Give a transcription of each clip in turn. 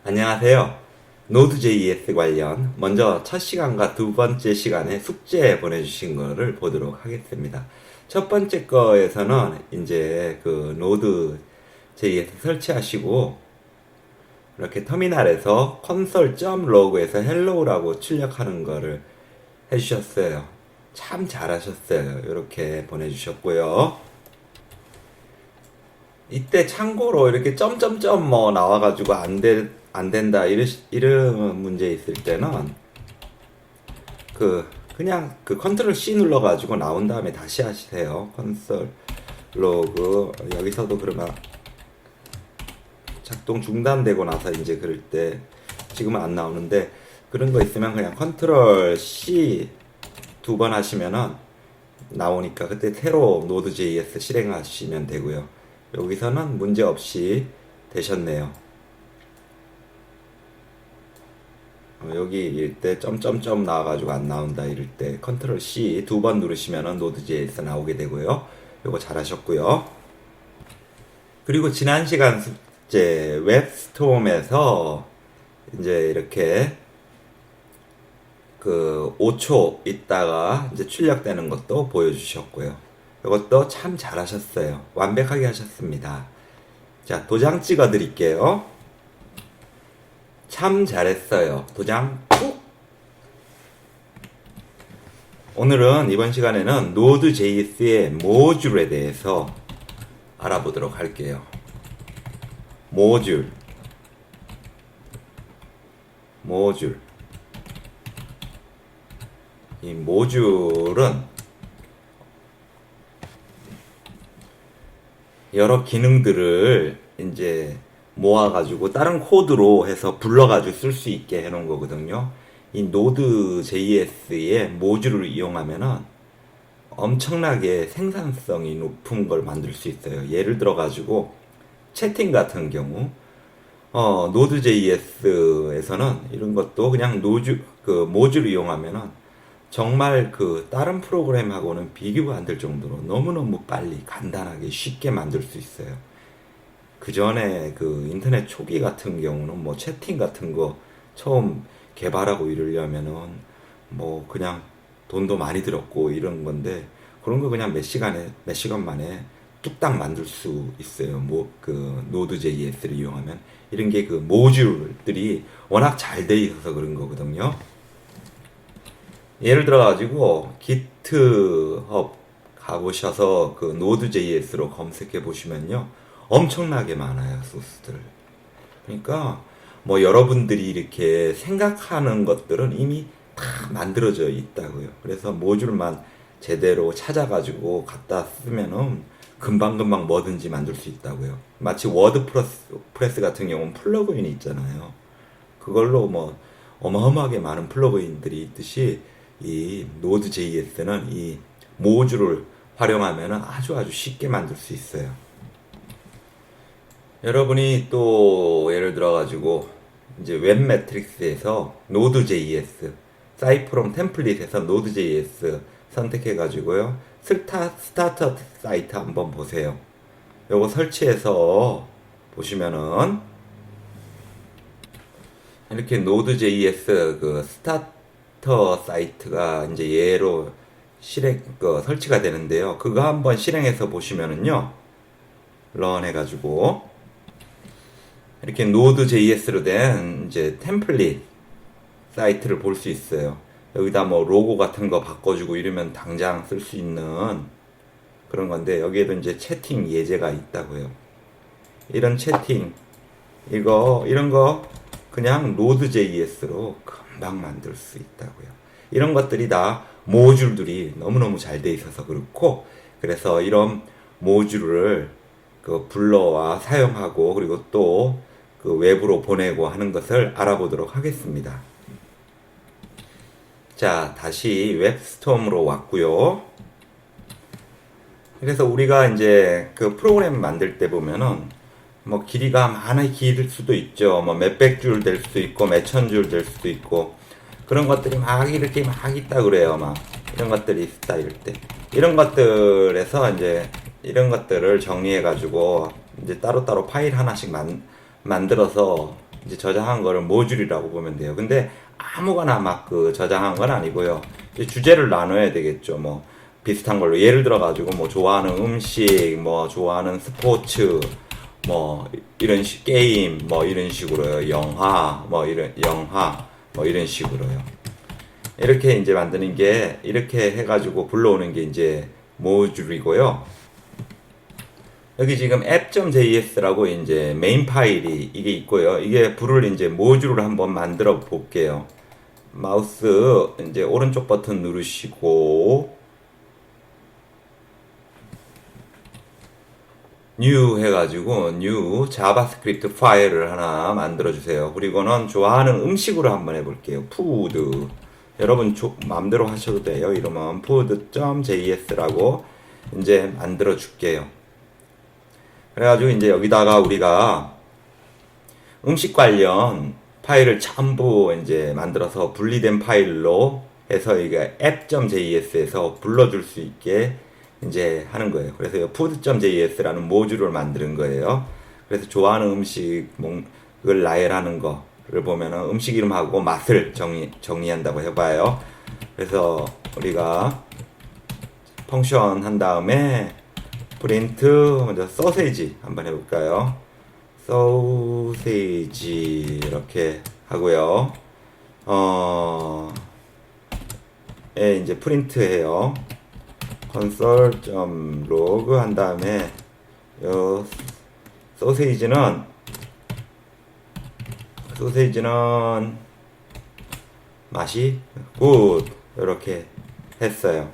안녕하세요. Node.js 관련 먼저 첫 시간과 두 번째 시간에 숙제 보내주신 거를 보도록 하겠습니다. 첫 번째 거에서는 이제 그 Node.js 설치하시고 이렇게 터미널에서 console.log에서 hello라고 출력하는 거를 해주셨어요. 참 잘하셨어요. 이렇게 보내주셨고요. 이때 참고로 이렇게 점점점 뭐 나와가지고 안 된다 이런 문제 있을 때는 그냥 그 컨트롤 C 눌러가지고 나온 다음에 다시 하시세요. 컨솔 로그 여기서도 그러면 작동 중단되고 나서 이제 그럴 때 지금은 안 나오는데 그런 거 있으면 그냥 컨트롤 C 두 번 하시면은 나오니까 그때 새로 Node.js 실행하시면 되고요. 여기서는 문제 없이 되셨네요. 여기 이럴 때 점점점 나와가지고 안 나온다 이럴 때 컨트롤 C 두 번 누르시면은 Node.js 나오게 되고요. 요거 잘하셨고요. 그리고 지난 시간 숙제 웹스톰에서 이제 이렇게 그 5초 있다가 이제 출력되는 것도 보여주셨고요. 이것도 참 잘하셨어요. 완벽하게 하셨습니다. 자, 도장 찍어 드릴게요. 참 잘했어요. 도장 꾹! 오늘은 이번 시간에는 Node.js의 모듈에 대해서 알아보도록 할게요. 모듈. 이 모듈은 여러 기능들을 이제 모아가지고 다른 코드로 해서 불러가지고 쓸 수 있게 해놓은 거거든요. 이 Node.js의 모듈을 이용하면은 엄청나게 생산성이 높은 걸 만들 수 있어요. 예를 들어가지고 채팅 같은 경우, Node.js에서는 이런 것도 그냥 모듈을 이용하면은 정말 그 다른 프로그램하고는 비교가 안 될 정도로 너무너무 빨리 간단하게 쉽게 만들 수 있어요. 그 전에 그 인터넷 초기 같은 경우는 뭐 채팅 같은 거 처음 개발하고 이러려면은 뭐 그냥 돈도 많이 들었고 이런 건데 그런 거 그냥 몇 시간 만에 뚝딱 만들 수 있어요. 뭐 그 Node.js를 이용하면 이런 게 그 모듈들이 워낙 잘 돼 있어서 그런 거거든요. 예를 들어 가지고 GitHub 가보셔서 그 Node.js로 검색해 보시면요 엄청나게 많아요 소스들. 그러니까 뭐 여러분들이 이렇게 생각하는 것들은 이미 다 만들어져 있다고요. 그래서 모듈만 제대로 찾아가지고 갖다 쓰면은 금방금방 뭐든지 만들 수 있다고요. 마치 워드프레스 같은 경우는 플러그인이 있잖아요. 그걸로 뭐 어마어마하게 많은 플러그인들이 있듯이 이 Node.js는 이 모듈을 활용하면 아주 쉽게 만들 수 있어요. 여러분이 또 예를 들어 가지고 이제 웹 매트릭스에서 Node.js, 사이프롬 템플릿에서 Node.js 선택해 가지고요. 스타터 사이트 한번 보세요. 요거 설치해서 보시면은 이렇게 Node.js 그 스타터 사이트가 이제 얘로 설치가 되는데요. 그거 한번 실행해서 보시면은요. 런 해가지고 이렇게 Node.js로 된 이제 템플릿 사이트를 볼 수 있어요. 여기다 뭐 로고 같은 거 바꿔주고 이러면 당장 쓸 수 있는 그런 건데 여기에도 이제 채팅 예제가 있다고요. 이런 채팅 이런 거 그냥 Node.js로 금방 만들 수 있다고요. 이런 것들이 다 모듈들이 너무너무 잘 돼 있어서 그렇고 그래서 이런 모듈을 그 불러와 사용하고 그리고 또 그 외부로 보내고 하는 것을 알아보도록 하겠습니다. 자, 다시 웹스톰으로 왔고요. 그래서 우리가 이제 그 프로그램 만들 때 보면은 뭐 길이가 많이 길 수도 있죠. 뭐 몇백 줄 될 수도 있고 몇천 줄 될 수도 있고 그런 것들이 막 이렇게 막 있다 그래요. 막 이런 것들이 있다 이럴 때 이런 것들에서 이제 이런 것들을 정리해 가지고 이제 따로따로 파일 하나씩 만들어서 이제 저장한 거를 모듈이라고 보면 돼요. 근데 아무거나 막 그 저장한 건 아니고요. 이제 주제를 나눠야 되겠죠. 뭐 비슷한 걸로 예를 들어 가지고 뭐 좋아하는 음식, 뭐 좋아하는 스포츠, 뭐 이런 게임, 뭐 이런 식으로요. 영화, 뭐 이런 식으로요. 이렇게 이제 만드는 게 이렇게 해가지고 불러오는 게 이제 모듈이고요. 여기 지금 app.js라고 이제 메인 파일이 이게 있고요. 이게 불을 이제 모듈을 한번 만들어 볼게요. 마우스 이제 오른쪽 버튼 누르시고 new 해가지고 new 자바스크립트 파일을 하나 만들어 주세요. 그리고는 좋아하는 음식으로 한번 해볼게요. 푸드. 여러분 마음대로 하셔도 돼요. 이러면 food.js라고 이제 만들어 줄게요. 그래가지고 이제 여기다가 우리가 음식 관련 파일을 전부 이제 만들어서 분리된 파일로 해서 이게 app.js에서 불러줄 수 있게 이제 하는 거예요. 그래서 food.js라는 모듈을 만드는 거예요. 그래서 좋아하는 음식을 나열하는 거를 보면은 음식 이름하고 맛을 정리한다고 해봐요. 그래서 우리가 펑션 한 다음에 프린트 먼저 소세지 한번 해볼까요? 소세지 이렇게 하고요. 이제 프린트 해요. console.log 한 다음에 요 소세지는 맛이 굿 이렇게 했어요.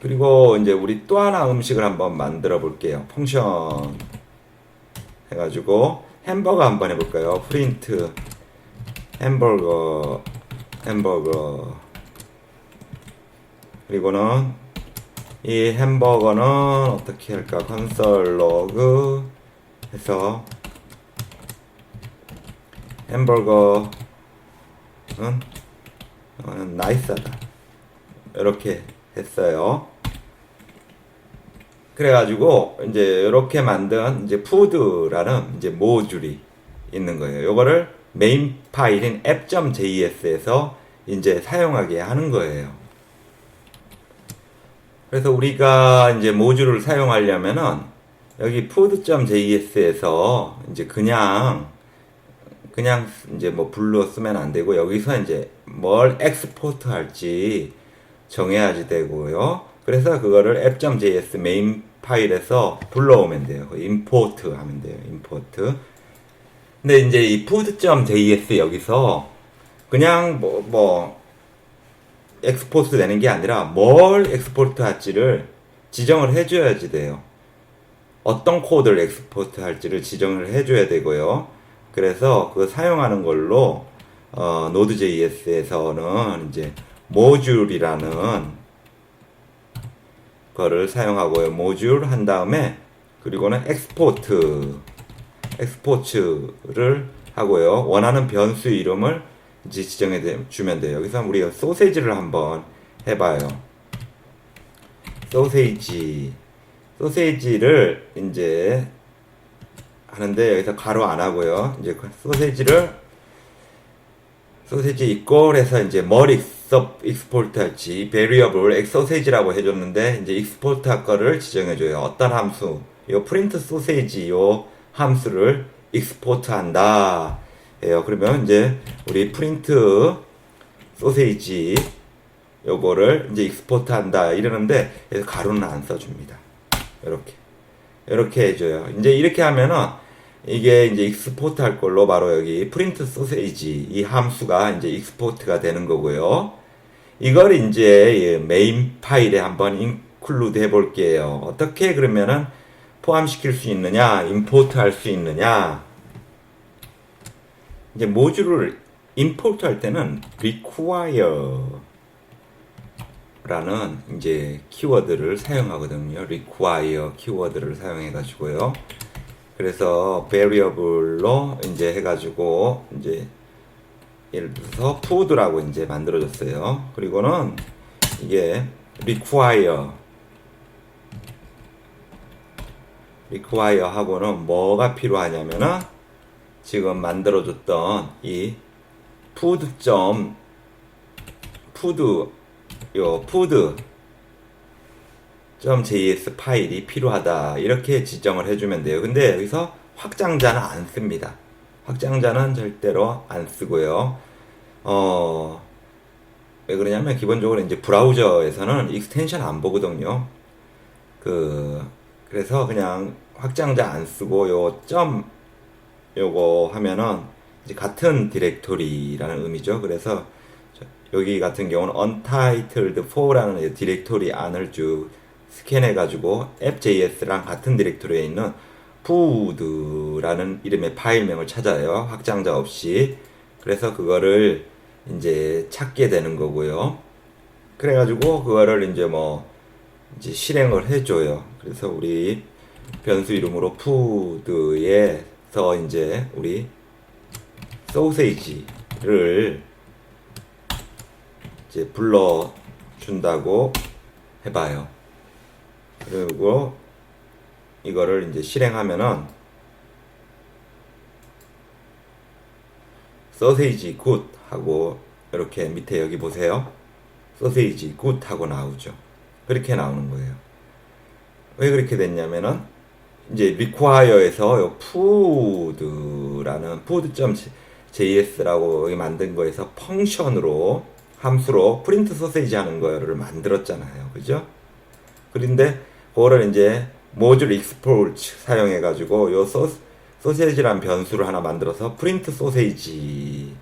그리고 이제 우리 또 하나 음식을 한번 만들어 볼게요. 펑션 해가지고 햄버거 한번 해볼까요? 프린트 햄버거 그리고는 이 햄버거는 어떻게 할까? console log 해서 햄버거는 나이스하다 이렇게 했어요. 그래가지고 이제 이렇게 만든 이제 푸드라는 이제 모듈이 있는 거예요. 요거를 메인 파일인 app.js에서 이제 사용하게 하는 거예요. 그래서 우리가 이제 모듈을 사용하려면은 여기 food.js에서 이제 그냥 이제 뭐 불러 쓰면 안 되고 여기서 이제 뭘 엑스포트 할지 정해야지 되고요. 그래서 그거를 app.js 메인 파일에서 불러오면 돼요. import 하면 돼요. import. 근데 이제 이 food.js 여기서 그냥 뭐 엑스포트 되는 게 아니라 뭘 엑스포트 할지를 지정을 해줘야지 돼요. 어떤 코드를 엑스포트 할지를 지정을 해줘야 되고요. 그래서 그 사용하는 걸로 Node.js에서는 이제 모듈이라는 거를 사용하고요. 모듈 한 다음에 그리고는 엑스포트를 하고요. 원하는 변수 이름을 이제 지정해 주면 돼요. 여기서 우리가 소세지를 한번 해봐요. 소세지를 이제 하는데 여기서 가로 안 하고요. 이제 소세지 이퀄 해서 이제 뭘 익스포트 할지 variable 소세지라고 해줬는데 이제 익스포트 할 거를 지정해줘요. 어떤 함수, 요 프린트 소세지 요 함수를 익스포트 한다. 예요. 그러면 이제 우리 프린트 소세지 요거를 이제 익스포트 한다 이러는데 가로는 안 써줍니다. 이렇게 해줘요. 이제 이렇게 하면은 이게 이제 익스포트 할 걸로 바로 여기 프린트 소세지 이 함수가 이제 익스포트가 되는 거고요. 이걸 이제 메인 파일에 한번 인클루드 해볼게요. 어떻게 그러면은 포함시킬 수 있느냐, 임포트 할 수 있느냐. 이제 모듈을 임포트 할 때는 require 라는 이제 키워드를 사용하거든요. require 키워드를 사용해 가지고요. 그래서 variable로 이제 해 가지고 이제 예를 들어서 food라고 이제 만들어졌어요. 그리고는 이게 require 하고는 뭐가 필요하냐면은 지금 만들어줬던 이 푸드 푸드.js 파일이 필요하다 이렇게 지정을 해주면 돼요. 근데 여기서 확장자는 안 씁니다. 확장자는 절대로 안 쓰고요. 왜 그러냐면 기본적으로 이제 브라우저에서는 익스텐션 안 보거든요. 그래서 그냥 확장자 안 쓰고 요거 하면은 이제 같은 디렉토리라는 의미죠. 그래서 여기 같은 경우는 untitled4라는 디렉토리 안을 쭉 스캔해가지고 app.js랑 같은 디렉토리에 있는 food라는 이름의 파일명을 찾아요. 확장자 없이. 그래서 그거를 이제 찾게 되는 거고요. 그래가지고 그거를 이제 실행을 해줘요. 그래서 우리 변수 이름으로 food에서 이제 우리 소세지를 이제 불러준다고 해봐요. 그리고 이거를 이제 실행하면은 소세지 굿 하고 이렇게 밑에 여기 보세요. 소세지 굿 하고 나오죠. 그렇게 나오는 거예요. 왜 그렇게 됐냐면은 이제 require에서 요 food라는 food.js라고 여기 만든 거에서 펑션으로 함수로 프린트 소세지 하는 거를 만들었잖아요. 그죠? 그런데 그거를 이제 모듈 익스포트 사용해 가지고 요 소세지란 변수를 하나 만들어서 프린트 소세지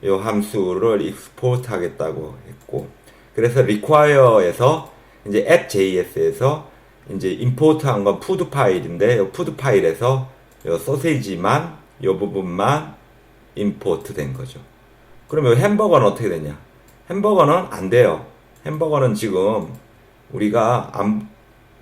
요 함수를 익스포트 하겠다고 했고, 그래서 require에서 이제 app.js에서 이제 임포트 한 건 푸드 파일인데 요 푸드 파일에서 요 소세지만 요 부분만 임포트 된 거죠. 그러면 햄버거는 어떻게 되냐? 햄버거는 안 돼요. 햄버거는 지금 우리가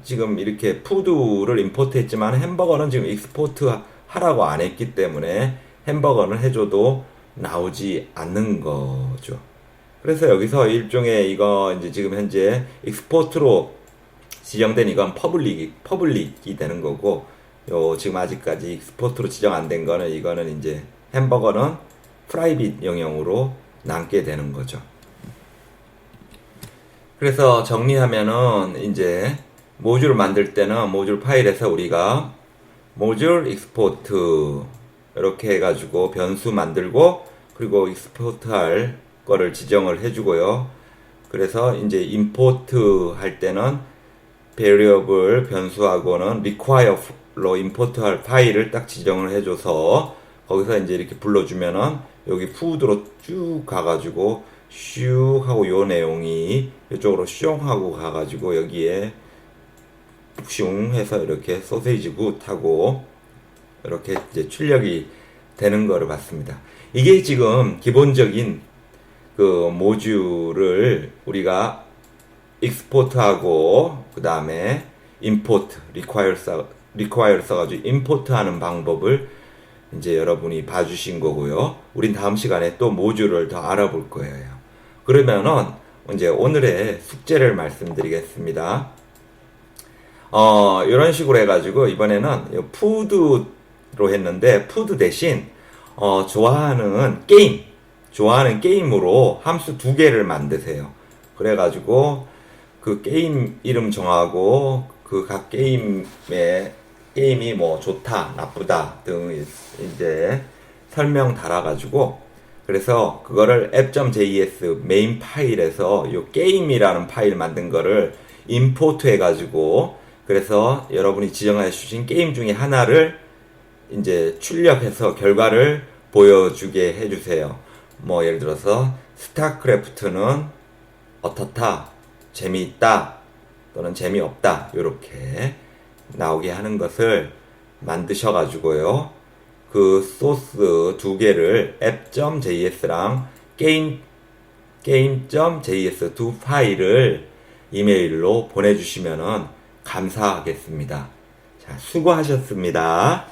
지금 이렇게 푸드를 임포트 했지만 햄버거는 지금 익스포트 하라고 안 했기 때문에 햄버거는 해줘도 나오지 않는 거죠. 그래서 여기서 일종의 이거 이제 지금 현재 익스포트로 지정된 이건 퍼블릭이 되는 거고, 요 지금 아직까지 익스포트로 지정 안 된 거는 이거는 이제 햄버거는 프라이빗 영역으로 남게 되는 거죠. 그래서 정리하면은 이제 모듈을 만들 때는 모듈 파일에서 우리가 모듈 익스포트 이렇게 해가지고 변수 만들고, 그리고 익스포트 할 거를 지정을 해주고요. 그래서 이제 임포트 할 때는 variable 변수하고는 require로 임포트 할 파일을 딱 지정을 해줘서 거기서 이제 이렇게 불러주면은 여기 food로 쭉 가가지고 슉 하고 요 내용이 이쪽으로 슝 하고 가가지고 여기에 슝 해서 이렇게 소세지 굿 하고 이렇게 이제 출력이 되는 거를 봤습니다. 이게 지금 기본적인 그 모듈을 우리가 익스포트하고 그 다음에 임포트 require 써가지고 임포트 하는 방법을 이제 여러분이 봐주신 거고요. 우린 다음 시간에 또 모듈을 더 알아볼 거예요. 그러면은 이제 오늘의 숙제를 말씀드리겠습니다. 이런 식으로 해가지고 이번에는 푸드로 했는데 푸드 대신 좋아하는 게임으로 함수 2개를 만드세요. 그래가지고 그 게임 이름 정하고 그 각 게임이 뭐 좋다, 나쁘다 등 이제 설명 달아가지고, 그래서 그거를 app.js 메인 파일에서 요 게임이라는 파일 만든 거를 임포트 해가지고, 그래서 여러분이 지정해 주신 게임 중에 하나를 이제 출력해서 결과를 보여주게 해주세요. 뭐 예를 들어서 스타크래프트는 어떻다, 재미있다 또는 재미없다 이렇게 나오게 하는 것을 만드셔가지고요. 그 소스 2개를 app.js랑 game.js 두 파일을 이메일로 보내주시면 감사하겠습니다. 자, 수고하셨습니다.